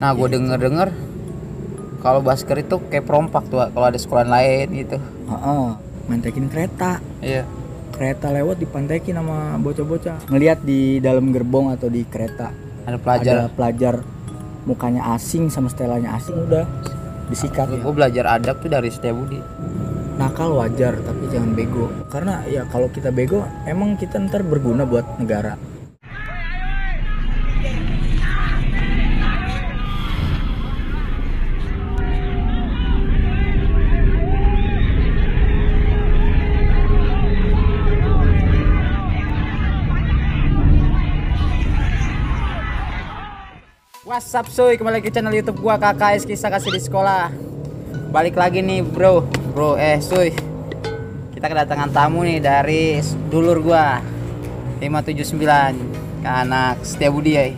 Nah, gue denger kalau Basker itu kayak perompak tuh kalau ada sekolah lain gitu. Mantekin kereta. Iya. Kereta lewat dipantekin sama bocah-bocah. Ngelihat di dalam gerbong atau di kereta Ada pelajar. Mukanya asing sama setelannya asing, udah disikat. Gue belajar adab tuh dari Setiabudi. Nakal wajar tapi jangan bego. Karena ya kalau kita bego emang kita ntar berguna buat negara. What's up cuy, kembali lagi ke channel YouTube gua KKS Kisah Kasih di Sekolah. Balik lagi nih bro, cuy. Kita kedatangan tamu nih dari dulur gua 579, anak Setiabudi ya.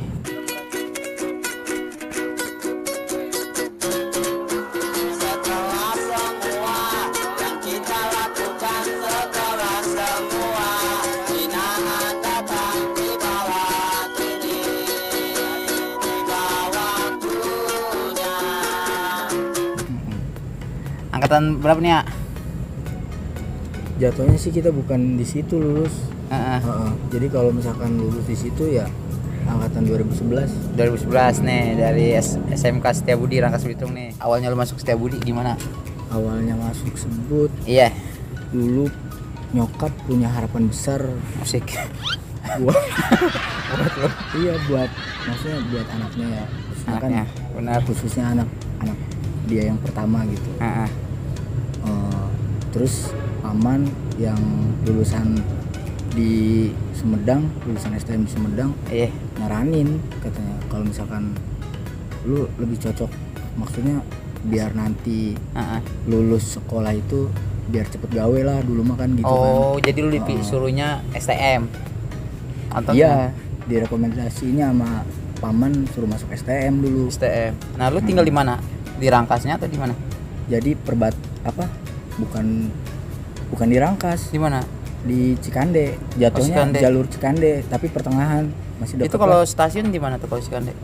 Angkatan berapa nih ya? Jatuhnya sih kita bukan di situ lulus. Jadi kalau misalkan lulus di situ ya angkatan 2011. 2011 nih dari SMK Setiabudi Rangkas Bitung nih. Awalnya lu masuk Setiabudi gimana? Awalnya masuk sebut. Iya. Dulu nyokap punya harapan besar Musik. buat maksudnya buat anaknya ya. Anaknya, benar. Khususnya anak dia yang pertama gitu. Terus paman yang lulusan di Sumedang, lulusan STM di Sumedang, nyaranin katanya kalau misalkan lu lebih cocok, maksudnya biar nanti lulus sekolah itu biar cepet gawe lah dulu mah kan gitu kan. Oh, jadi lu disuruhnya STM atau iya, direkomendasinya sama paman suruh masuk STM dulu. STM. Nah, lu tinggal di mana? Di Rangkasnya atau di mana? Jadi bukan di Rangkas. Di mana? Di Cikande. Jatuhnya Cikande. Jalur Cikande, tapi pertengahan masih dekat. Itu kalau stasiun di mana tuh kalau Cikande?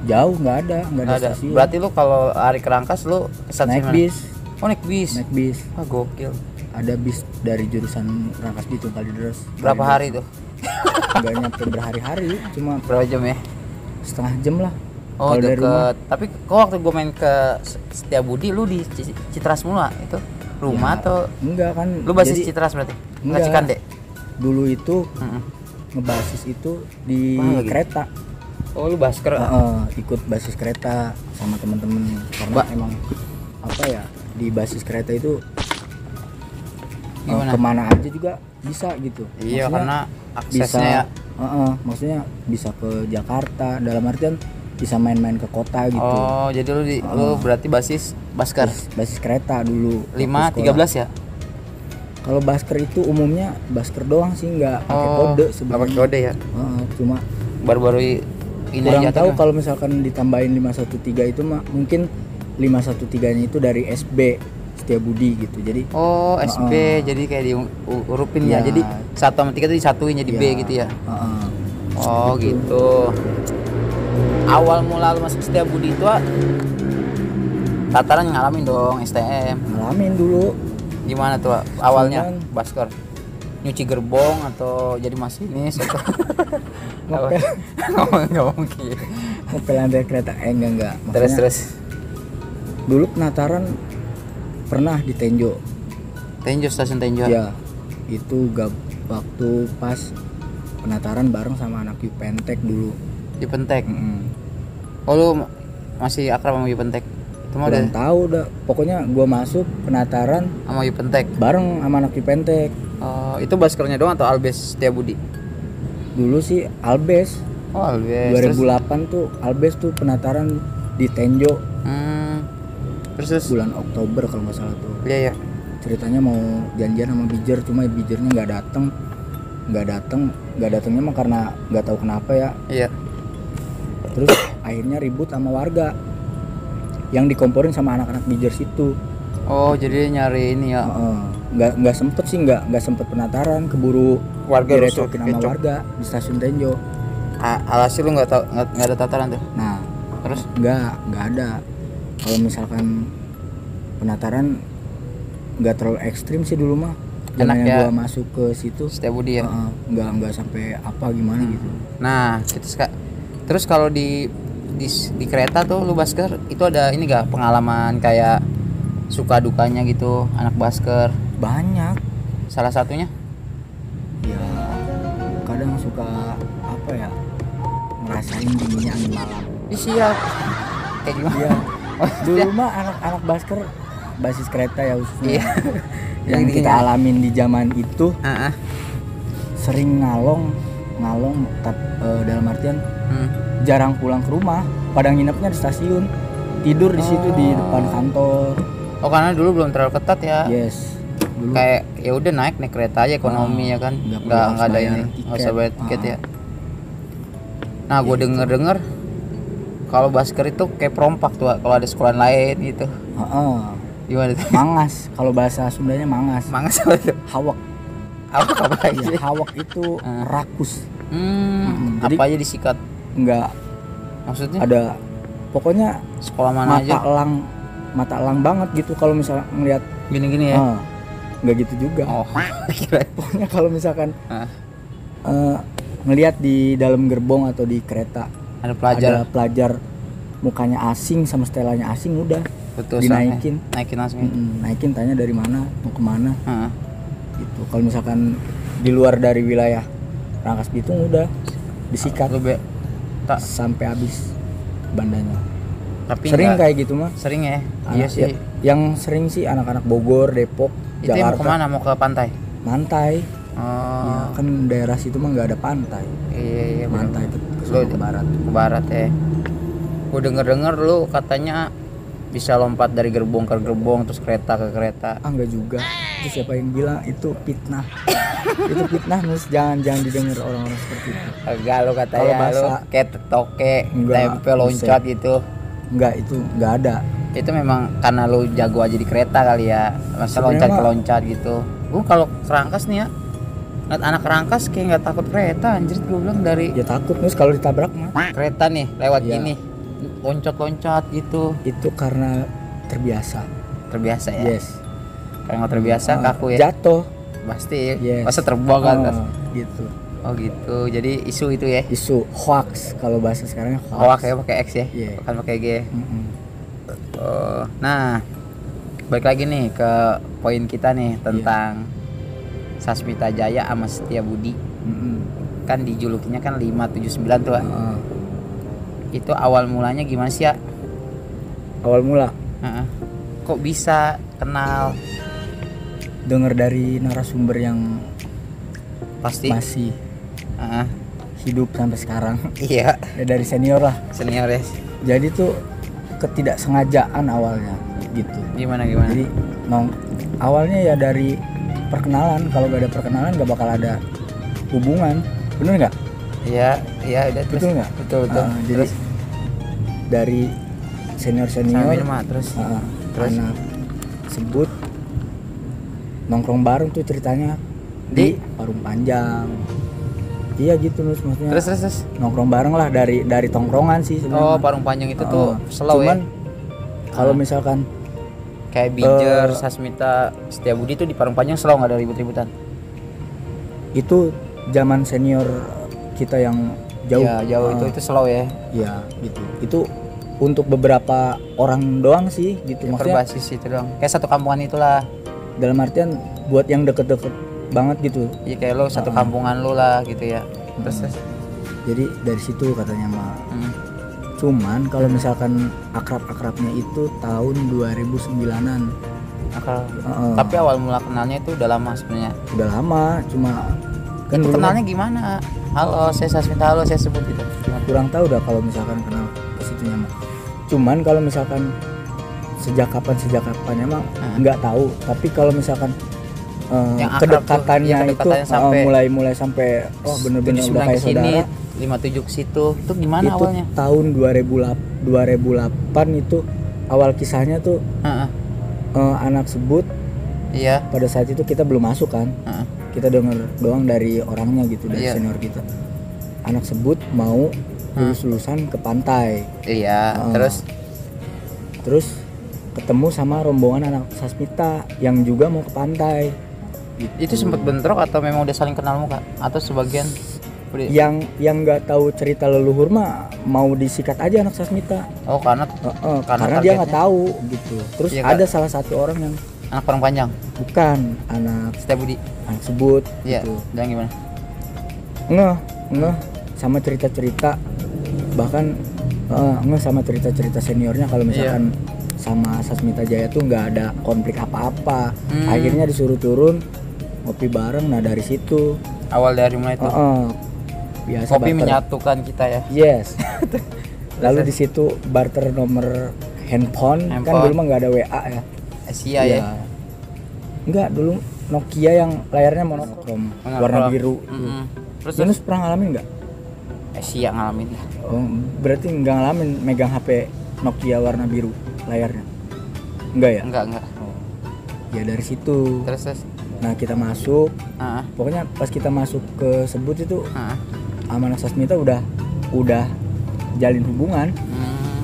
Jauh, nggak ada stasiun. Berarti lu kalau hari ke Rangkas lu ke stasiun naik mana? bis. Oh, naik bis. Ah, gokil. Ada bis dari jurusan Rangkas Bitung Kalideres. Berapa hari tuh? Nggak nyampe berhari-hari, cuma berapa jam ya? setengah jam lah. Oh, kalau dari rumah. Tapi kok waktu gue main ke Setiabudi lu di Citra semula itu rumah Ya, atau enggak kan? lu basis Jadi, Citra berarti? enggak. Cikande. Dulu itu ngebasis itu di kereta. Oh, lu Basker. Ikut basis kereta sama temen-temen karena emang apa ya, di basis kereta itu kemana aja juga bisa gitu. Iya, maksudnya karena aksesnya bisa, maksudnya bisa ke Jakarta, dalam artian bisa main-main ke kota gitu. Oh, jadi lu berarti basis Basker. Basis kereta dulu. 513 ya? Kalau Basker itu umumnya Basker doang sih, nggak pakai kode sebenarnya. Nggak pakai kode ya? Cuma baru-baru ini kurang aja tahu kalau misalkan ditambahin 513 itu mah mungkin 513-nya itu dari SB Setiabudi gitu. Jadi SB jadi kayak diurupin ya. Jadi 1 sama 3 itu disatuin jadi B gitu ya. Gitu. Awal mula lu masuk Setiabudi itu tataran ngalamin dong STM. Ngalamin dulu. Gimana tuh awalnya Basker? Nyuci gerbong atau jadi masinis atau ngepel? Nggak mungkin. Ngepel lantai kereta enggak. Terus. Dulu penataran pernah di Tenjo. Stasiun Tenjo. Ya, itu waktu pas penataran bareng sama anak Yupentek dulu. Yupentek. Oh, lu masih akrab sama Yupentek? Itu mah udah tahu udah. Pokoknya gua masuk penataran sama Yupentek bareng sama anak Yupentek. Itu Baskernya doang atau Albes Setiabudi? Dulu sih Albes. Oh, Albes. 2008 tuh Albes tuh penataran di Tenjo. Terus bulan Oktober kalau nggak salah tuh. Iya. Ceritanya mau janjian sama Bijer, cuma Bijernya nggak datangnya mah karena nggak tahu kenapa ya. Iya. Terus akhirnya ribut sama warga yang dikomporin sama anak-anak Bijer situ. Oh, jadi nyari ini ya. Nggak sempet penataran, keburu warga direcokin sama warga di stasiun Tenjo. Alhasil lu nggak ada tataran tuh. Nah, Terus nggak ada. Kalau misalkan penataran nggak terlalu ekstrim sih dulu mah. Enak Zamannya ya. gua masuk ke situ Setiabudi ya. nggak sampai apa gimana gitu. Nah, terus kalau di kereta tuh lu basker itu ada ini gak pengalaman kayak suka dukanya gitu anak basker? Banyak Salah satunya? ya, kadang suka apa ya, ngerasain dinginnya angin malam. Siap. Kayak gimana? Iya. Oh, Dulu mah anak basker basis kereta ya khususnya. Iya. Yang kita alamin di zaman itu Heeh. sering ngalong dalam artian jarang pulang ke rumah, pada nginepnya di stasiun, tidur di situ di depan kantor. Oh, karena dulu belum terlalu ketat ya. Yes, dulu Kayak ya udah naik kereta aja ekonomi ya kan. nggak perlu Nggak harus ada bayar ini, tiket. nggak usah bayar tiket ya. Nah, gue denger kalau basker itu kayak perompak tuh kalau ada sekolah lain gitu. Heeh. Gimana tuh? Mangas, kalau bahasa Sundanya mangas. Mangas apa tuh? Hawak. Apa Ya, aja? hawak itu rakus. Apa Jadi- aja disikat? Enggak Maksudnya ada, pokoknya sekolah mana aja? mata elang banget gitu kalau misalnya ngelihat. Gini-gini ya. Nggak gitu juga. Oh, kira. Pokoknya kalau misalkan Ah. ngelihat di dalam gerbong atau di kereta Ada pelajar. ada pelajar mukanya asing sama setelannya asing, udah Betul. dinaikin. Naikin langsung. Naikin, tanya dari mana, mau kemana Heeh. gitu. Kalau misalkan di luar dari wilayah Rangkas Bitung udah disikat Lu tak sampai habis bandanya. tapi Sering enggak, kayak gitu mah. sering ya. Iya Anak- sih. Yang sering sih anak-anak Bogor, Depok, Itu yang mau Jakarta. kemana? Mau ke pantai? Mantai. Oh. Ya, kan daerah situ mah nggak ada pantai. Iya, Mantai ke sono ke barat. Ke barat ya. Gue denger lu katanya bisa lompat dari gerbong ke gerbong terus kereta ke kereta. Enggak juga. Itu siapa yang bilang itu fitnah? Itu fitnah, Nus. Jangan didengar orang-orang seperti itu. Enggak, lu Kalau katanya lu bahasa- kayak toke, Enggak, tempe loncat gitu. Enggak, itu enggak ada. Itu memang karena lu jago aja di kereta kali ya. Masa Sebenarnya loncat gitu. Gue kalau kerangkas nih ya, ngeliat anak kerangkas kayak nggak takut kereta, anjir. Gue bilang dari Ya takut, Nus, kalau ditabrak mah. kereta nih lewat Iya. gini, loncat-loncat gitu. Itu karena terbiasa. Terbiasa ya. Yes. Kalau nggak terbiasa kaku ya. Jatuh. Pasti. Yes. Masa terbang ke atas. Gitu. Oh gitu. Jadi isu itu ya. Isu hoax, kalau bahasa sekarang Hoax ya pakai X ya. Iya. Bukan pakai G. Mm-mm. Oh, nah, balik lagi nih ke poin kita nih tentang Sasmita Jaya sama Setiabudi. Mm-mm. Kan dijulukinya kan 579 tuh. Heeh. Itu awal mulanya gimana sih ya? Awal mula Heeh. Kok bisa kenal? dengar dari narasumber yang Pasti. masih Heeh. hidup sampai sekarang. Iya, Ya, dari senior lah. senior ya. Jadi tuh ketidaksengajaan awalnya gitu. Gimana? Jadi awalnya ya dari perkenalan. Kalau gak ada perkenalan gak bakal ada hubungan, bener nggak? Iya, udah terus. Betul nggak? Betul. Jadi Terus dari senior sambil mah terus. Terus? anak sebut nongkrong bareng tuh ceritanya di Parung Panjang. Iya gitu, Nus, maksudnya. Terus. Nongkrong bareng lah dari tongkrongan sih Oh, sebenarnya. Parung Panjang itu tuh slow Cuman ya. kalau misalkan Kayak Bijer, Sasmita, Setiabudi tuh di Parung Panjang slow, nggak ada ribut-ributan. itu zaman senior kita yang jauh. Iya, jauh itu slow ya. Iya, gitu. Itu untuk beberapa orang doang sih gitu. Maksudnya Berbasis itu dong. Kayak satu kampungan itulah. dalam artian buat yang deket-deket banget gitu. Iya kayak lo satu kampungan lo lah gitu ya. Terus. Jadi dari situ katanya mah. Hmm. Cuman kalau misalkan akrab-akrabnya itu tahun 2009-an. Tapi awal mula kenalnya itu udah lama sebenarnya. Udah lama, cuma kan Itu dulu kenalnya gimana? Halo, saya Sasmita, halo, saya sebut gitu. Gimana? kurang tahu dah kalau misalkan kenal ke situnya mah. Cuman kalau misalkan sejak kapannya mah nggak tahu. Tapi kalau misalkan Yang akrab tuh, kedekatannya iya, itu kedekatannya sampai mulai sampai bener-bener udah 79 kayak kesini, saudara. 57 ke situ. Itu gimana Itu awalnya? tahun 2008 itu awal kisahnya tuh. Heeh. Anak sebut Iya. pada saat itu kita belum masuk kan. Heeh. Kita denger doang dari orangnya gitu, dari Iya. senior kita. Anak sebut mau lulusan ke pantai. Iya, Terus ketemu sama rombongan anak Sasmita yang juga mau ke pantai. Itu sempat bentrok atau memang udah saling kenal muka atau sebagian yang nggak tahu cerita leluhur mah mau disikat aja anak Sasmita. Oh, karena dia nggak tahu gitu. Terus iya, ada salah satu orang yang anak Parang Panjang, bukan anak Setiabudi, anak sebut iya, gitu. dan gimana? Ngeh sama cerita-cerita, bahkan ngeh sama cerita-cerita seniornya kalau misalkan sama Sasmita Jaya tuh nggak ada konflik apa-apa. Akhirnya disuruh turun ngopi bareng. Nah dari situ awal dari mulai itu biasa kopi barter. Menyatukan kita ya. Yes. Lalu di situ barter nomor handphone. Kan dulu mah nggak ada WA ya. Asia ya. Enggak, dulu Nokia yang layarnya monokrom warna biru. Terus pernah ngalamin nggak? Asia ngalamin lah. Oh, berarti nggak ngalamin megang HP Nokia warna biru layarnya? Enggak ya? Enggak. Oh. Ya dari situ. Terus. Nah kita masuk. Pokoknya pas kita masuk ke sebut itu sama anak Sasmita udah jalin hubungan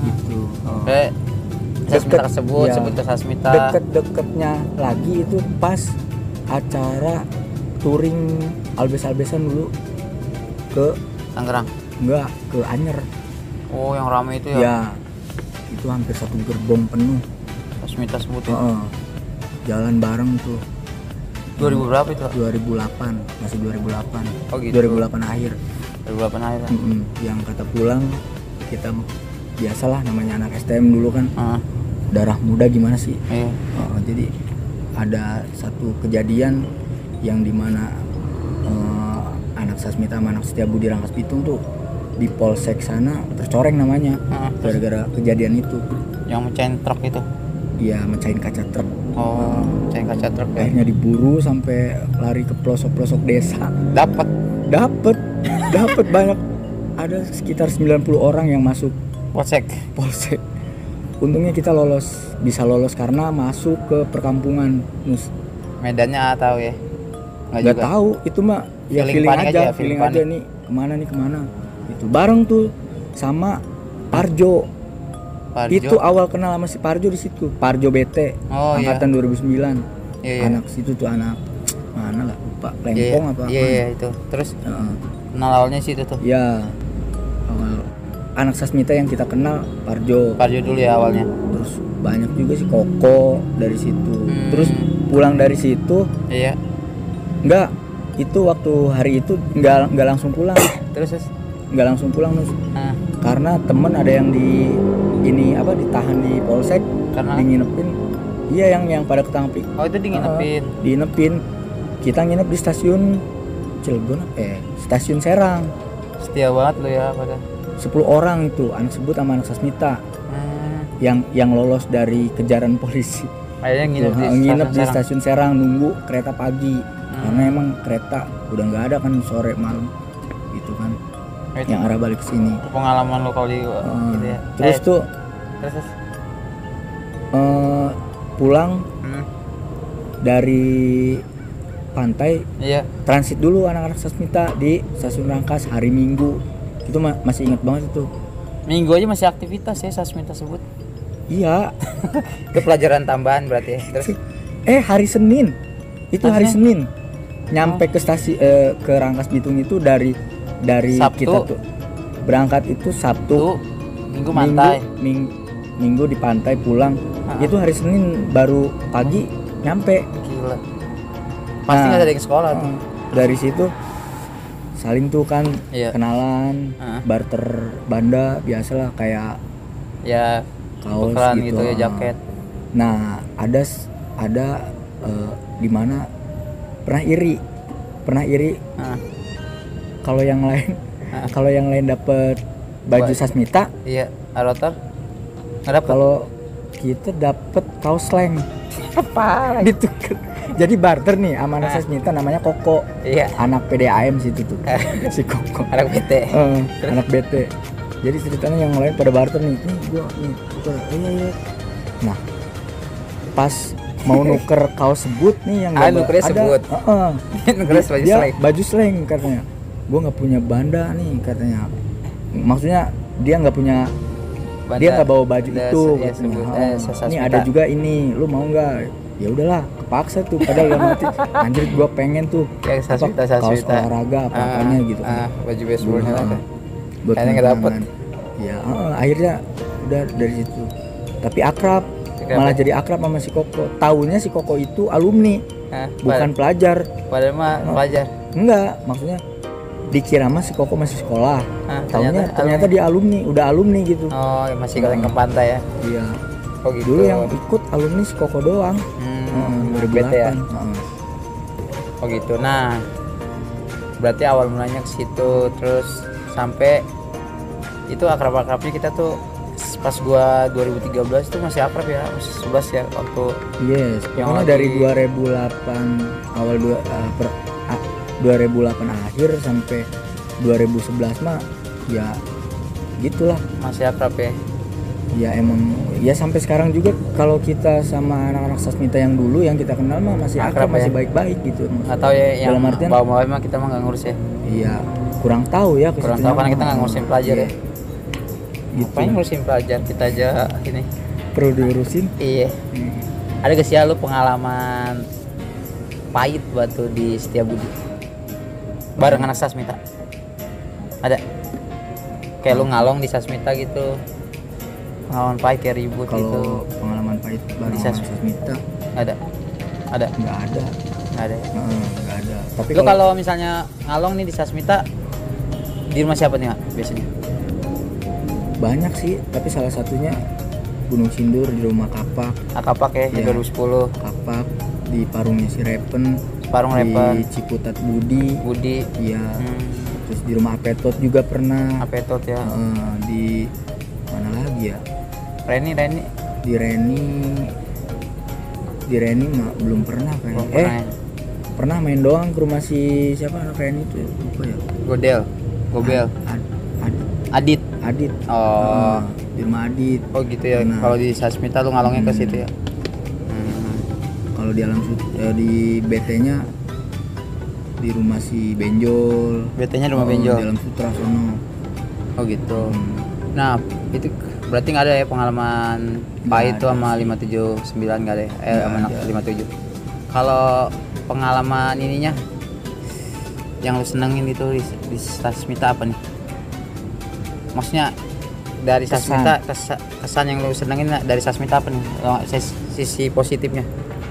gitu. Sasmita sebut ke Sasmita. Deket-deketnya lagi itu pas acara touring albes-albesan dulu ke Tangerang. Enggak, ke Anyer. Oh, yang ramai itu ya? Ya, itu hampir satu gerbong penuh. Sasmita sebut ya? Jalan bareng tuh. 2000 berapa itu? 2008, masih 2008. Oh gitu. 2008 akhir. 2008 akhir. Yang kata pulang kita biasalah namanya anak STM dulu kan. Darah muda gimana sih? Iya. Jadi ada satu kejadian yang dimana anak Sasmita sama anak Setiabudi Rangkas Bitung tuh di Polsek sana tercoreng namanya gara-gara kejadian itu. Yang mecahin truk itu? Iya, mecahin kaca truk. Oh, mecahin kaca truk ya. Akhirnya diburu sampai lari ke pelosok-pelosok desa. Dapat banyak. Ada sekitar 90 orang yang masuk Polsek. Untungnya kita bisa lolos karena masuk ke perkampungan. Medannya tahu ya? Nggak tahu, itu mah ya feeling aja nih kemana itu bareng tuh sama Parjo. Itu awal kenal sama si Parjo di situ. Parjo BT angkatan 2009. Iya. Anak situ tuh anak mana lah lupa, Lempong apa. Iya itu. Terus kenal awalnya sih itu tuh. Ya. Awal anak Sasmita yang kita kenal Parjo dulu ya awalnya. Terus banyak juga sih Koko dari situ. Terus pulang dari situ. Iya. Enggak, itu waktu hari itu enggak langsung pulang. Terus enggak langsung pulang Nus. Karena temen ada yang ditahan di Polsek karena nginepin. Iya, yang pada ketangkep. Oh, itu Dinepin. Kita nginep di stasiun Cilegon stasiun Serang. Setia banget lo ya pada 10 orang itu anak sebut sama anak Sasmita. Yang lolos dari kejaran polisi. Akhirnya nginep di stasiun Serang nunggu kereta pagi. Karena emang kereta udah nggak ada kan sore malam gitu kan. Yang arah balik ke sini. Pengalaman lo kalau gitu ya. Terus pulang dari pantai. Iya. Transit dulu anak-anak Sasmita di stasiun Rangkas hari Minggu. Itu masih ingat banget itu. Minggu aja masih aktivitas ya Sasmita sebut. Iya. Itu pelajaran tambahan berarti ya. Terus hari Senin. Itu hari Senin. Nyampe ke ke Rangkas Bitung itu dari Sabtu. Kita tuh berangkat itu Sabtu, Minggu di pantai pulang. Itu hari Senin baru pagi nyampe. Gila. Pasti nggak ada yang sekolah tuh. Dari situ saling tuh kan kenalan, barter banda biasalah kayak kaos gitu ya, jaket. Nah ada di mana pernah iri kalau yang lain dapet baju Sasmita, Arotor nggak dapet. Kalau kita dapet kaos slang apa gitu. Jadi barter nih sama anak Sasmita namanya Koko. Iya. Anak PDAM situ tuh. Si Koko. Anak BT. Anak BT. Jadi ceritanya yang lain pada barter nih. Gua nih tuker. Iya. Nah, pas mau nuker kaos sebut nih yang nukernya sebut. Nukernya baju slang katanya. Gua nggak punya banda nih katanya. maksudnya dia nggak punya, dia nggak bawa baju itu katanya. Ini ada juga ini, lu mau nggak? Ya udahlah, kepaksa tuh, padahal dalam hati anjir gue pengen tuh kaos olahraga apa-apanya gitu kan. Baju baseballnya ada. Buat kayaknya nggak dapet. Ya akhirnya udah dari situ. Tapi akrab, malah jadi akrab sama si Koko. Taunya si Koko itu alumni, bukan pelajar. Padahal mah pelajar. Enggak, maksudnya dikira mah si Koko masih sekolah. Ternyata dia alumni, udah alumni gitu. Oh, masih ke pantai ya. Iya. Oh gitu. Dulu yang ikut alumni si Koko doang. 2008 ya. Oh gitu. Nah, berarti awal mulanya ke situ, terus sampai itu akrab-akrabnya kita tuh pas gua 2013 tuh masih akrab ya, masih 11 ya waktu. Yes, pokoknya dari 2008 awal 2008 akhir sampai 2011 mah ya gitulah, masih akrab ya. Ya emang ya sampai sekarang juga kalau kita sama anak-anak Sasmita yang dulu yang kita kenal mah masih akrab, masih baik-baik gitu. Atau ya yang bawa-bawa emang kita mah nggak ngurus ya. Iya, kurang tahu ya. Kurang tahu karena kita nggak ngurusin pelajar ya. Gitu. Ngapain ngurusin pelajar, kita aja ini perlu diurusin. Iya. Ada gak sih lu pengalaman pahit batu di Setiabudi bareng anak Sasmita? Ada? Kayak lu ngalong di Sasmita gitu, pengalaman pahit kayak ribut gitu. Kalau pengalaman pahit bareng anak Sasmita ada? Nggak ada. Nggak ada. Nggak ada. Tapi lu kalau misalnya ngalong nih di Sasmita di rumah siapa nih biasanya? Banyak sih, tapi salah satunya Gunung Sindur di rumah Kapak. Kapak ya, 2010. Kapak di Parungnya si Repen. Parung Repen. Di Ciputat Budi. Iya. Terus di rumah Apetot juga pernah. Apetot ya. Di mana lagi ya? Reni. Di Reni mah belum pernah kayaknya. Pernah main doang ke rumah si siapa anak Reni itu? Lupa ya. Gobel. Adit. Oh, di rumah Adit. Oh gitu ya. Kalau di Sasmita lu ngalongnya ke situ ya. Kalau di di BT-nya di rumah si Benjol. BT-nya rumah Benjol. Di Alam Sutra sono. Oh gitu. Nah, itu berarti nggak ada ya pengalaman pahit itu sama 579 nggak ada ya? Sama 57. Kalau pengalaman ininya yang lu senengin itu di Sasmita apa nih? Maksudnya dari Sasmita kesan yang lu senengin dari Sasmita apa nih? Sisi positifnya?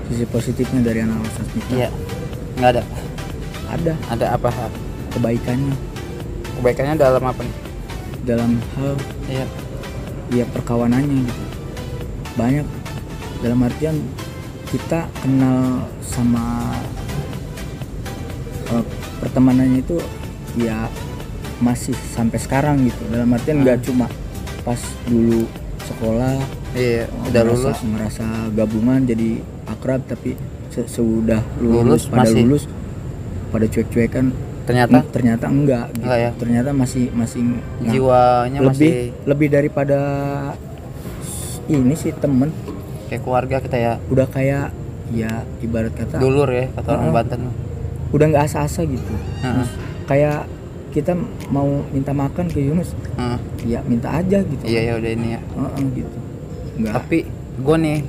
Sisi positifnya dari anak Sasmita? Iya. Nggak ada? Ada apa? Kebaikannya dalam apa nih? Dalam hal ya perkawanannya gitu. Banyak, dalam artian kita kenal sama pertemanannya itu ya masih sampai sekarang gitu. Dalam artian nggak cuma pas dulu sekolah, udah merasa gabungan jadi akrab, tapi sesudah lulus pada cuek-cuekan ternyata enggak gitu. Ya? Ternyata masih jiwanya lebih daripada ini sih temen, kayak keluarga kita ya. Udah kayak ya ibarat kata dulur ya kata orang Banten. Udah nggak asa-asa gitu. Kayak kita mau minta makan ke Yunus, ya minta aja gitu. Iya udah ini ya. Gitu. Enggak. Tapi gue nih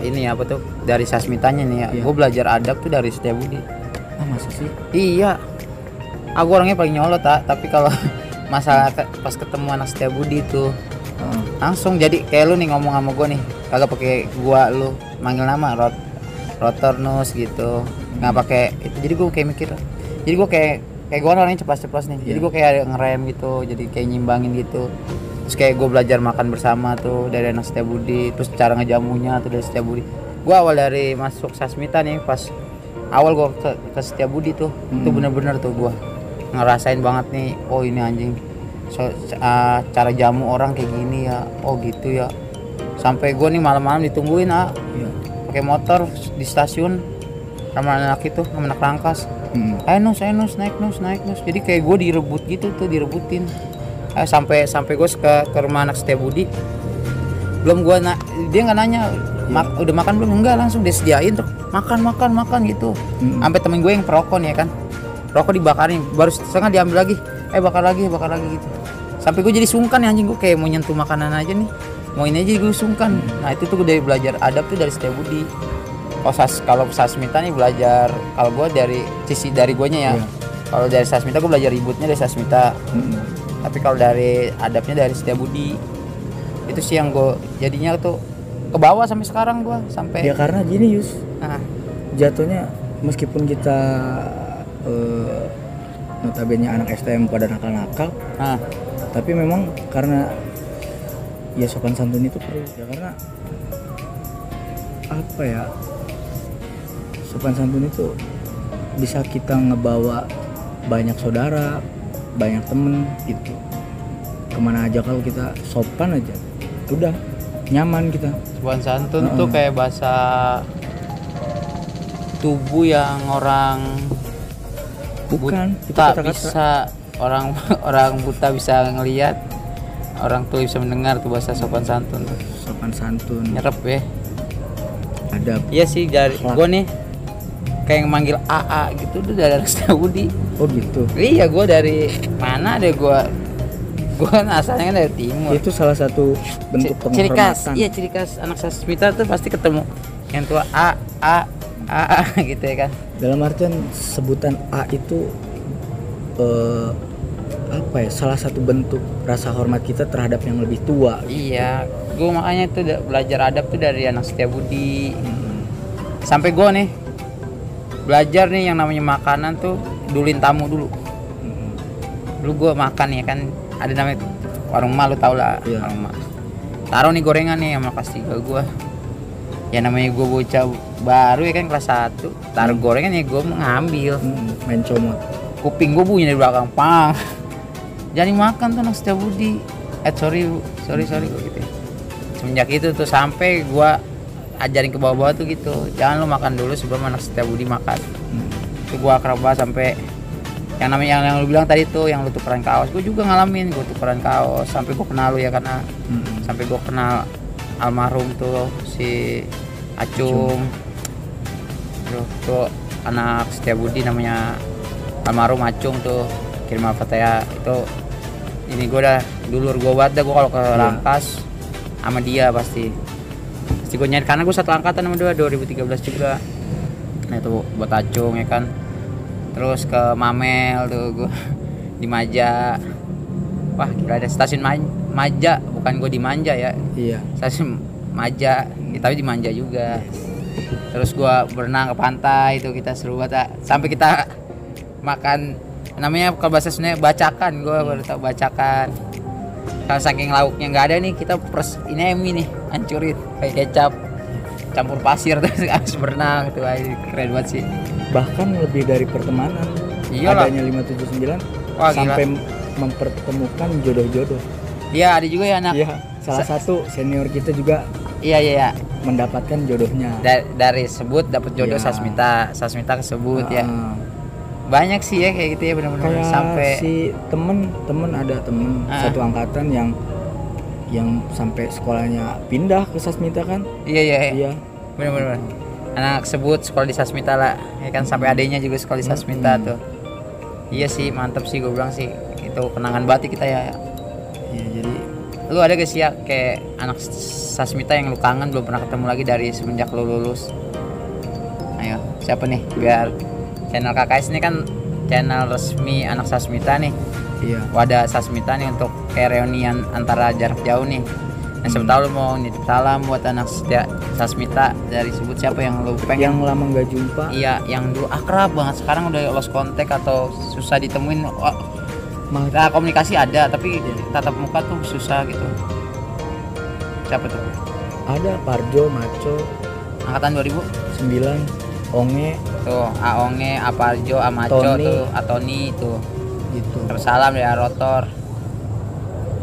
ini apa tuh dari Sasmitanya nih ya. Gue belajar adab tuh dari Setiabudi. Masa sih? Iya. Aku orangnya paling nyolot tapi kalau masalah pas ketemu anak Setiabudi tuh langsung jadi kayak lu nih ngomong sama gue nih, kagak pakai gua lu manggil nama Rotornus gitu, nggak pakai itu. Jadi gue kayak mikir, jadi gue kayak gue orangnya ceplas nih. Jadi gue kayak ngerem gitu, jadi kayak nyimbangin gitu. Terus kayak gue belajar makan bersama tuh dari anak Setiabudi, terus cara ngejamunya tuh dari Setiabudi. Gue awal dari masuk Sasmita nih, pas awal gue ke Setiabudi tuh, itu bener-bener tuh gue ngerasain banget nih, oh ini anjing cara jamu orang kayak gini ya, oh gitu ya. Sampai gue nih malam-malam ditungguin pakai motor di stasiun sama anak itu, sama anak Rangkas. Ayo Nus, naik Nus. Jadi kayak gue direbutin. Sampai gue ke rumah anak Setiabudi. Belum gue dia nggak nanya udah makan belum, enggak, langsung disediain tuh makan gitu. Sampai temen gue yang perokok nih ya kan, rokok dibakarin, baru setengah diambil lagi, bakar lagi gitu. Sampai gue jadi sungkan ya anjing, gue kayak mau nyentuh makanan aja nih, mau ini aja gue sungkan. Nah itu tuh gue dari belajar adab tuh dari Setiabudi. Kalau Sasmita nih belajar, kalau gue dari sisi dari guanya ya. Kalau dari Sasmita gue belajar ributnya dari Sasmita. Tapi kalau dari adabnya dari Setiabudi. Itu sih yang gue jadinya tuh ke bawah sampai sekarang gue sampai. Ya karena gini Yus. Jatuhnya meskipun kita notabene anak STM pada nakal-nakal. Tapi memang karena ya sopan santun itu perlu ya, karena apa ya, sopan santun itu bisa kita ngebawa banyak saudara, banyak temen gitu. Kemana aja kalau kita sopan aja, udah nyaman kita. Sopan santun tuh kayak bahasa tubuh yang orang bukan buta bisa, orang buta bisa ngelihat, orang tua bisa mendengar, tuh bahasa sopan santun. Sopan santun. Nyerep ya. Adab. Iya sih, dari gue nih kayak manggil AA gitu tuh dari Setiabudi. Oh gitu. Iya, gue dari mana deh, gue kan asalnya dari timur. Itu salah satu bentuk penghormatan. Iya, ciri khas anak Sasmita tuh pasti ketemu yang tua A gitu ya kan. Dalam artian sebutan A itu apa ya, salah satu bentuk rasa hormat kita terhadap yang lebih tua. Iya, gue makanya tuh belajar adab tuh dari anak Setiabudi. Sampai gue nih belajar nih yang namanya makanan tuh dulin tamu dulu. Dulu gue makan ya kan, ada namanya warung emak, lu tau lah. Warung emak taruh nih gorengan nih sama kelas 3 gue. Ya namanya gue bocah baru ya kan, kelas 1, taruh gorengan ya gue mengambil. Main comot. Kuping gue bunyi dari belakang, pang. Jadi makan tuh anak Setiabudi. Sorry gue gitu. Semenjak itu tuh sampai gue ajarin ke bawah-bawah tuh gitu, jangan lu makan dulu sebelum anak Setiabudi makan. Itu gue akrab banget sampai yang namanya yang lu bilang tadi tuh, yang lu tukeran kaos, gue juga ngalamin, gue tukeran kaos sampai gue kenal lu ya, karena sampai gue kenal almarhum tuh si Acung. Tuh anak Setiabudi namanya almarhum Acung tuh, kirim Al-Fatihah itu. Ini gue dah dulur gue banget dah, gue kalau ke Rangkas sama dia pasti gue nyari, karena gue satu angkatan sama dia 2013 juga. Nah itu buat Acung ya kan. Terus ke Mamel tuh gue di Maja. Wah gila, ada stasiun Maja, bukan gue di Manja ya. Iya. Stasiun Maja, tapi di Manja juga. Terus gue berenang ke pantai itu, kita seru banget. Sampai kita makan, namanya kalau bahasa Sunda bacakan, gue baru tau bacakan. Kalau saking lauknya nggak ada nih, kita ini nih hancurin kayak kecap, campur pasir terus habis berenang itu, keren banget sih. Bahkan lebih dari pertemanan. Iyalah. Adanya 579. Wah, sampai gila. Mempertemukan jodoh-jodoh. Iya, ada juga ya anak. Iya, salah satu senior kita juga. Iya. Mendapatkan jodohnya. Dari sebut dapat jodoh ya. Sasmita kesebut ya. Banyak sih ya kayak gitu ya, benar-benar sampai si temen ada temen satu angkatan yang sampai sekolahnya pindah ke Sasmita kan. Iya. Benar-benar. Anak sebut sekolah di Sasmita lah ya kan, sampai adenya juga sekolah di Sasmita tuh. Iya sih, mantep sih, gue bilang sih itu kenangan batik kita ya. Iya, jadi lu ada gak sih ya kayak anak Sasmita yang lu kangen belum pernah ketemu lagi dari semenjak lu lulus? Ayo, siapa nih? Biar channel KKS ini kan channel resmi anak Sasmita nih. Iya. Wadah Sasmita nih untuk kayak reunian antara jarak jauh nih. Nah, siapa tahu lu mau nitip salam buat anak Sasmita dari sebut, siapa yang lu pengen? Yang lama nggak jumpa. Iya, yang dulu akrab banget, sekarang udah lost contact atau susah ditemuin. Nah, komunikasi ada, tapi tatap muka tuh susah gitu. Siapa tuh? Ada Parjo, Maco. Angkatan 2009. Onge. Tuh, Aonge, Aparjo, Amaco tuh, Atoni tuh. Gitu. Terus salam ya Rotor.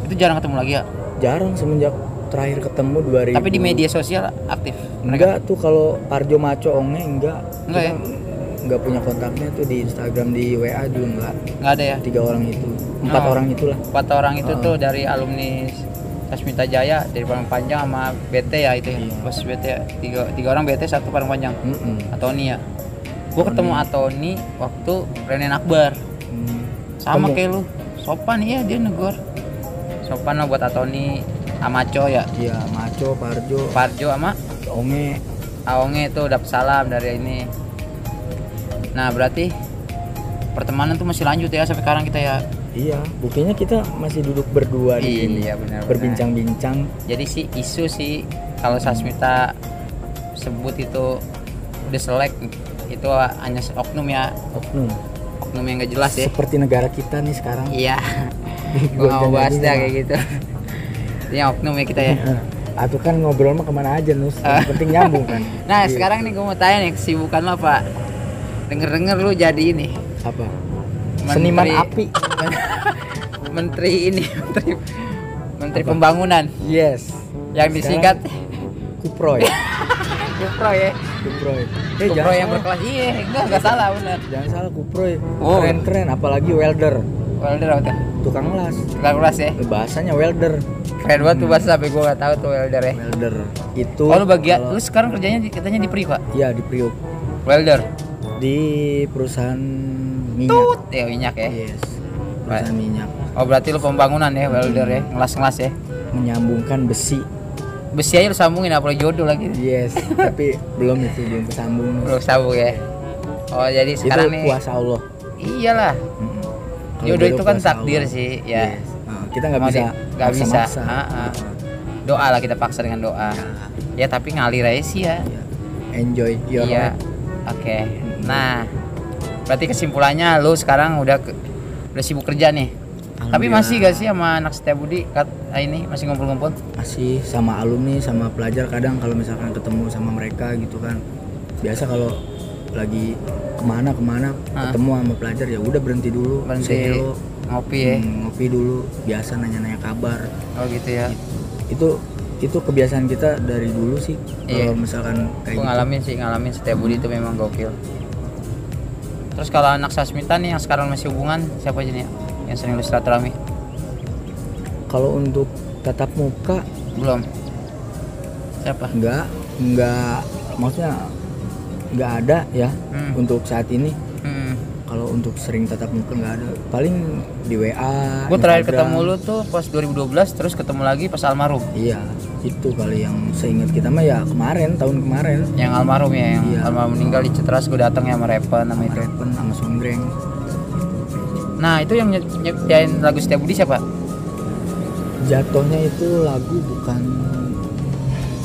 Itu jarang ketemu lagi ya? Jarang, semenjak terakhir ketemu 2000. Tapi di media sosial aktif mereka? Enggak tuh, kalau Parjo, Maco, Onge enggak ya? Enggak punya kontaknya tuh di Instagram, di WA juga enggak ada ya? 3 orang itu, 4 orang itulah. 4 orang itu tuh dari alumni Sasmita Jaya, dari Parang Panjang sama BT ya itu ya. Bos BT ya. 3 orang BT, 1 Parang Panjang. Atoni ya. Gua ketemu Atoni waktu Renen Akbar. Sama kayak lu. Sopan, iya dia negor. Sopan lah buat Atoni, Amaco ya. Iya, Maco, Parjo sama Onge. Aonge itu udah salam dari ini. Nah berarti pertemanan tuh masih lanjut ya sampai sekarang kita ya. Iya, buktinya kita masih duduk berdua di sini. Iya benar. Berbincang-bincang. Jadi sih isu sih kalau Sasmita sebut itu udah selek itu hanya oknum ya. Oknum yang gak jelas ya. Seperti negara kita nih sekarang. Iya. Gua nggak mau bahas dah kayak gitu. Ini oknum ya kita ya. Atau kan ngobrol mah kemana aja Nus. Yang penting nyambung kan. Nah sekarang nih gue mau tanya nih kesibukan lo apa? Denger lu jadi ini. Apa? Seniman api. Menteri Pembangunan. Yes. Yang disingkat Kuproy. Kuproy ya. Kuproy. Kuproy yang berkelas. Iya, enggak salah benar. Jangan salah Kuproy. Oh. Keren apalagi welder. Welder apa tuh? Tukang las. Tukang las ya. Bahasanya welder. Keren banget tuh bahasa sampai gua enggak tahu tuh welder ya. Welder. Itu lu lu sekarang kerjanya katanya di Priok, Pak? Iya, di Priok. Welder di perusahaan minyak. Tut, ya minyak ya. Yes. Perusahaan minyak. Oh, berarti lu pembangunan ya, welder ya, ngelas-ngelas ya. Menyambungkan besi. Besi aja lu sambungin apalagi jodoh lagi. Yes, tapi belum kesambung. Belum sambung ya. Oh, jadi sekarang itu nih kuasa Allah. Iyalah. Jodoh itu kan takdir Allah. Sih, ya. Yes. Kita nggak bisa. Doa lah kita paksa dengan doa. Ya, tapi ngalir aja sih ya. Enjoy your life. Oke. Nah, berarti kesimpulannya lu sekarang udah sibuk kerja nih. Tapi masih gak sih sama anak Setiabudi ini masih ngumpul-ngumpul? Masih sama alumni, sama pelajar kadang kalau misalkan ketemu sama mereka gitu kan. Biasa kalau lagi kemana ketemu sama pelajar ya udah berhenti dulu, ngopi ya. Ngopi dulu, biasa nanya-nanya kabar. Oh gitu ya. Itu kebiasaan kita dari dulu sih. Kalau misalkan kayak ngalamin Setiabudi itu memang gokil. Terus kalau anak Sasmita nih yang sekarang masih hubungan siapa aja nih yang sering lu silaturahmi? Kalau untuk tatap muka belum. Siapa? Enggak maksudnya enggak ada ya untuk saat ini. Kalau untuk sering tatap muka enggak ada. Paling di WA. Gue terakhir ketemu lu tuh pas 2012, terus ketemu lagi pas almarhum. Iya, itu kali yang seingat kita mah ya tahun kemarin. Yang almarhum ya, almarhum meninggal di Cetras, gue datang ya sama Repen sama Songreng. Nah itu yang nyiptain lagu Setiabudi siapa? Jatuhnya itu lagu bukan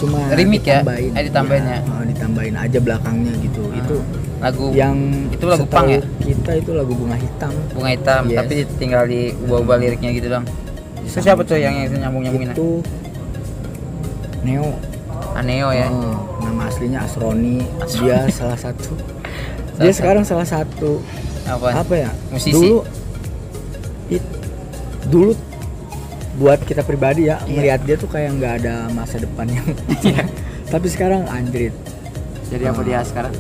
cuma remix ya? Ditambahin ya? Ditambahin aja belakangnya gitu. Itu lagu yang itu lagu punk ya? Kita itu lagu Bunga Hitam. Yes. Tapi tinggal diubah-ubah liriknya gitu dong. Itu siapa tuh yang nyambung-nyambungin? Itu Neo. Neo ya? Nama aslinya Asroni. Dia salah satu. Dia sekarang salah satu apa ya? Musisi. Dulu buat kita pribadi ya, melihat dia tuh kayak nggak ada masa depan yang tapi sekarang anjrit. Jadi apa dia sekarang?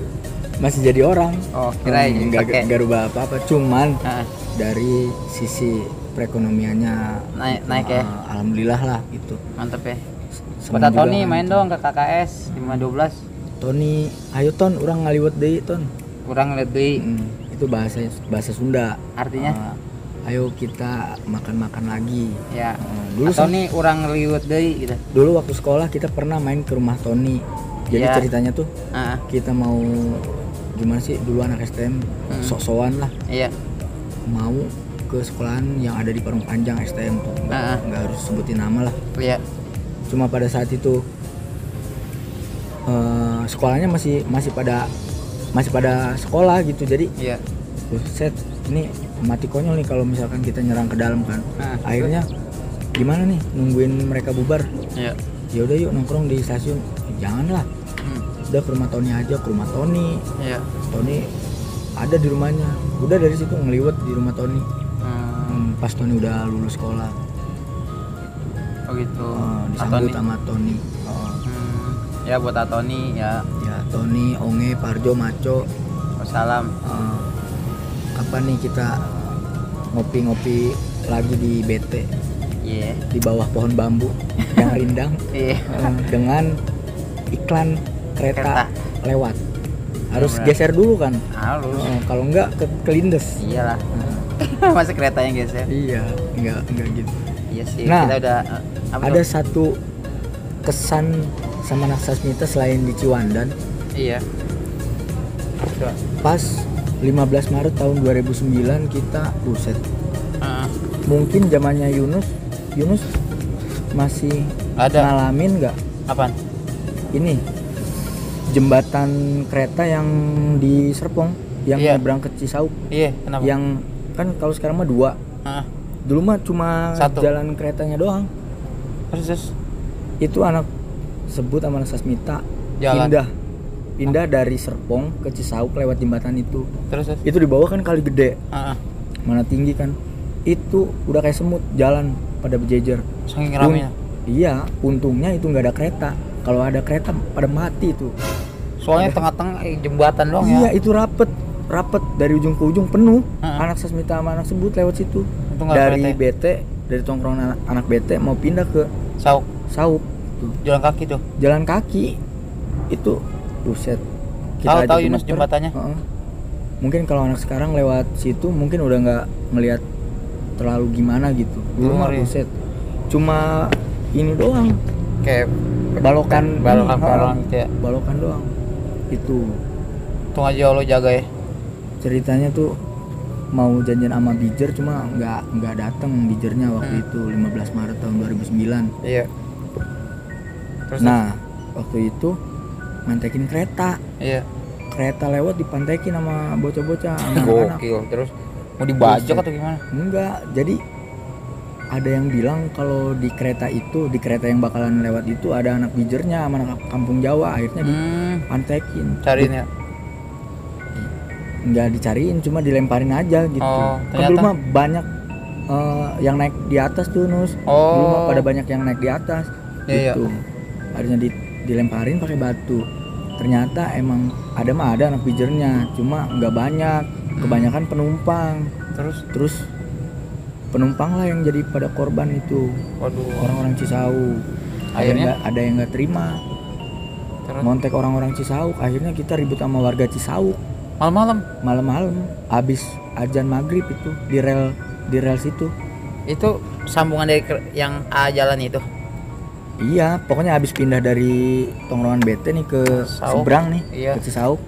Masih jadi orang. Oh, kirain nggak rubah apa-apa, cuman dari sisi perekonomiannya naik ya. Alhamdulillah lah gitu. Mantep ya. Buat Tony main dong ke KKS 512. Tony, ayo Ton, orang ngaliwat deui Ton. Kurang lebih itu bahasa Sunda. Artinya ayo kita makan lagi. Ya. Dulu Tony orang ngaliwat deui gitu. Dulu waktu sekolah kita pernah main ke rumah Tony. Jadi ceritanya tuh kita mau gimana sih, dulu anak STM sok-sokan lah. Iya. Mau ke sekolahan yang ada di Parung Panjang STM tuh. Nggak harus sebutin nama lah. Iya. Cuma pada saat itu sekolahnya masih pada sekolah gitu, jadi set ini mati konyol nih kalau misalkan kita nyerang ke dalam kan. Akhirnya gimana nih, nungguin mereka bubar. Ya udah yuk nongkrong di stasiun. Janganlah, udah ke rumah Tony aja. Ke rumah Tony. Tony ada di rumahnya. Udah dari situ ngeliwet di rumah Tony. Pas Tony udah lulus sekolah. Oh gitu. Disambut sama Tony. Ya buat Tony ya. Ya Tony, Onge, Parjo, Maco. Wassalam. Kapan nih kita ngopi-ngopi lagi di BT? Di bawah pohon bambu yang rindang. Dengan iklan kereta lewat. Harus geser dulu kan? Harus. Kalau enggak kelindes. Iyalah. Masa keretanya geser? Iya, enggak gitu. Iya sih, Nah, kita udah ada satu kesan sama anak Sasmita selain di Ciwandan. Iya. Coba. Pas 15 Maret tahun 2009 kita buset. Mungkin zamannya Yunus masih Ada. ngalamin nggak Apaan? ini jembatan kereta yang di Serpong yang Iya. nyebrang ke Cisauk? Iya, kenapa? Yang kan kalau sekarang mah 2. Heeh. Dulu mah cuma Satu. jalan keretanya doang. Terus Itu anak sebut sama anak Sasmita jalan. pindah dari Serpong ke Cisauk lewat jembatan itu. Terus. Itu di bawah kan kali gede, Heeh. mana tinggi kan. Itu udah kayak semut jalan pada berjejer. Saking ramenya. Iya, untungnya itu nggak ada kereta. Kalau ada kereta pada mati itu. Soalnya tengah-tengah jembatan doang Iya, ya. itu rapet dari ujung ke ujung penuh. Heeh. Anak Sasmita sama anak sebut lewat situ. Untung nggak Dari kereta. BT, dari tongkrongan anak BT mau pindah ke Sauk. Sauk tuh. Jalan kaki tuh. Jalan kaki itu buset. Tahu aja Yunus gemeter. jembatannya? Heeh. Mungkin kalau anak sekarang lewat situ mungkin udah nggak ngelihat terlalu gimana gitu. Dulu mah Ngeri. buset. Cuma ini doang, Kayak balokan gitu ya. balokan doang. Itu Untung aja lo jaga ya. ceritanya tuh mau janjian sama Bijer cuma nggak datang Bijernya waktu itu 15 Maret tahun 2009. Iya. Terus. Nah, waktu itu mantekin kereta. Iya. Kereta lewat dipantekin sama bocah-bocah, sama anak-anak. Gokil. Terus mau dibajak atau gimana? Enggak, jadi ada yang bilang kalau di kereta yang bakalan lewat itu ada anak Bijernya sama anak kampung Jawa, akhirnya dipantekin. Cariin ya. Nggak dicariin, cuma dilemparin aja gitu. Oh, Kan dulu mah banyak yang naik di atas tuh Nus. Dulu mah pada banyak yang naik di atas. Iya, Gitu. Akhirnya dilemparin pakai batu. Ternyata emang ada anak Bijernya, cuma nggak banyak. Kebanyakan penumpang. Terus penumpang lah yang jadi pada korban itu. Waduh. Orang-orang Cisauk. Akhirnya? Ada yang nggak terima. Terus Ngontek orang-orang Cisauk. Akhirnya kita ribut sama warga Cisauk. Malam-malam habis azan maghrib itu di rel situ. itu sambungan dari yang A jalan itu. Iya, pokoknya habis pindah dari tongkrongan BT nih ke Sauk. seberang nih, Iya. ke Cisauk.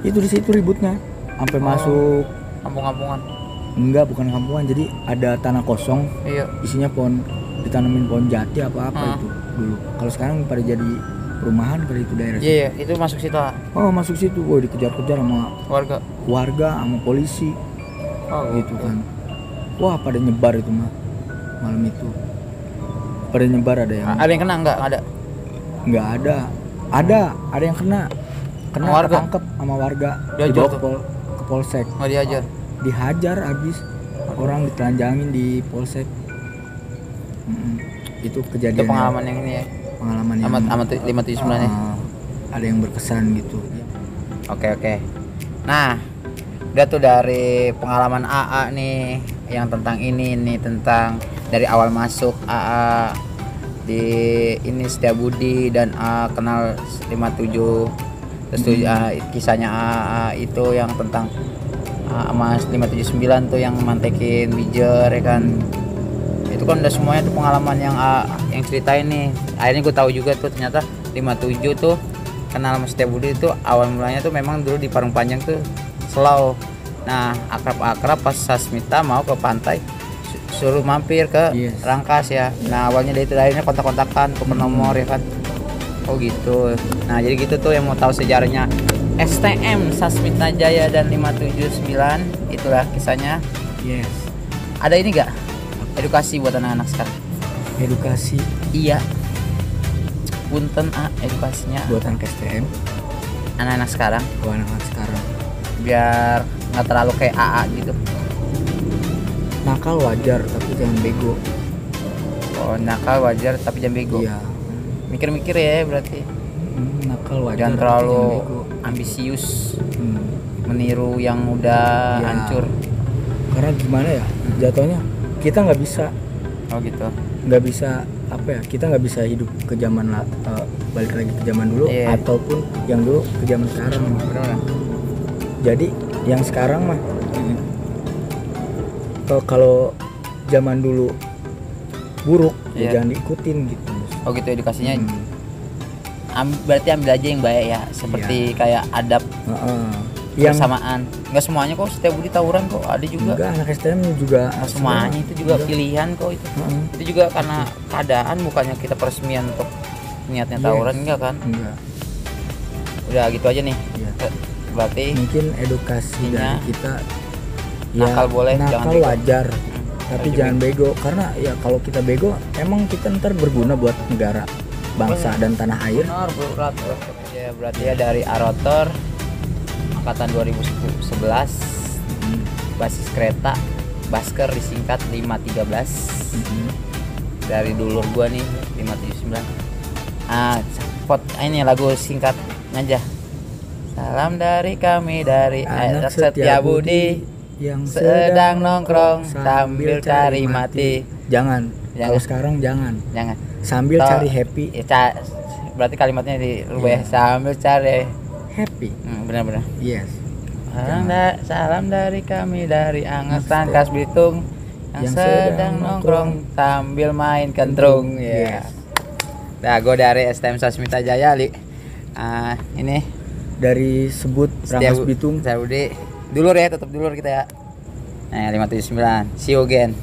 Itu di situ ributnya. Sampai masuk, Kampung-kampungan. enggak bukan kampungan, jadi ada tanah kosong, Iya. isinya pohon, ditanemin pohon jati apa-apa itu dulu. Kalau sekarang pada jadi perumahan kali itu daerah. Iya, itu masuk situ Oh, masuk situ, woi dikejar-kejar sama warga. sama polisi. Oh, Gitu kan. Wah, pada nyebar itu mah malam itu. Pada nyebar ada yang Ada yang kena enggak? Ada. nggak ada. Ada yang kena Sama warga? ketangkep sama warga. Diajar Dibawa tuh? ke polsek. Enggak diajar. Dihajar abis. Orang ditelanjangin di polsek. Itu Itu kejadian pengalaman yang ini ya. pengalaman yang Amat 579 ya. ada yang berkesan gitu. Oke. Nah, udah tuh dari pengalaman AA nih yang tentang ini tentang dari awal masuk AA di ini Setiabudi dan AA kenal 57. Terus tuh kisahnya AA itu yang tentang Mas 579 tuh yang mantekin Bijer ya kan. Itu kan udah semuanya tuh pengalaman yang ceritain nih. Akhirnya gue tahu juga tuh ternyata 57 tuh kenal sama Setiabudi itu awal mulanya tuh memang dulu di Parung Panjang tuh slow. Nah, akrab-akrab pas Sasmita mau ke pantai suruh mampir ke Rangkas ya. Nah, awalnya dari itu akhirnya kontak-kontakan ke nomor ya kan. Oh gitu. Nah, jadi gitu tuh yang mau tahu sejarahnya STM Sasmita Jaya dan 579, itulah kisahnya. Yes. Ada ini gak edukasi buat anak-anak sekarang? Edukasi Iya. Punten edukasinya buat anak STM, anak-anak sekarang buat anak-anak sekarang. biar nggak terlalu kayak AA gitu. Nakal wajar tapi jangan bego. Oh, nakal wajar tapi jangan bego. Iya. Mikir-mikir ya berarti. Nakal wajar Jangan tapi terlalu jangan bego. ambisius meniru yang udah Iya. hancur. Karena gimana ya, jatuhnya kita nggak bisa Oh gitu. kita nggak bisa hidup ke zaman balik lagi ke zaman dulu. Iya. Ataupun yang dulu ke zaman sekarang. Benar. Jadi yang sekarang mah kalau zaman dulu buruk Iya. ya jangan diikutin gitu. Oh gitu edukasinya. Berarti ambil aja yang baik ya, seperti kayak adab Yang kebersamaan. Nggak semuanya kok setiap budi tawuran kok, ada juga. enggak, anak STM juga Nggak semuanya itu juga pilihan kok itu. Itu juga karena keadaan, bukannya kita peresmian untuk niatnya tawuran, enggak kan? Enggak. Udah gitu aja nih. Iya. Berarti Mungkin edukasi dari kita nakal boleh, jangan nakal bego. wajar, tapi jangan bego, karena ya kalau kita bego emang kita ntar berguna buat negara, bangsa dan tanah air. Benar, berat. Ya berarti ya dari Arotor angkatan 2011, basis kereta, Basker disingkat 513. Dari dulur gua nih 579. Ini lagu singkat aja. Salam dari kami dari anak setia budi yang sedang nongkrong sambil cari mati. Jangan. Kalau sekarang jangan. Sambil cari happy. Berarti kalimatnya dirubah ya. Sambil cari happy. Benar-benar. Yes. Salam dari kami dari Angas Tangkas Belitung yang sedang nongkrong sambil main kentrung. Ya. Nah, gue dari STM Sasmita Jaya, Li. Ini dari Sebut Rangas Bitung. Saya Budi. Dulur ya, tetap dulur kita ya. Nah, 579. See you again.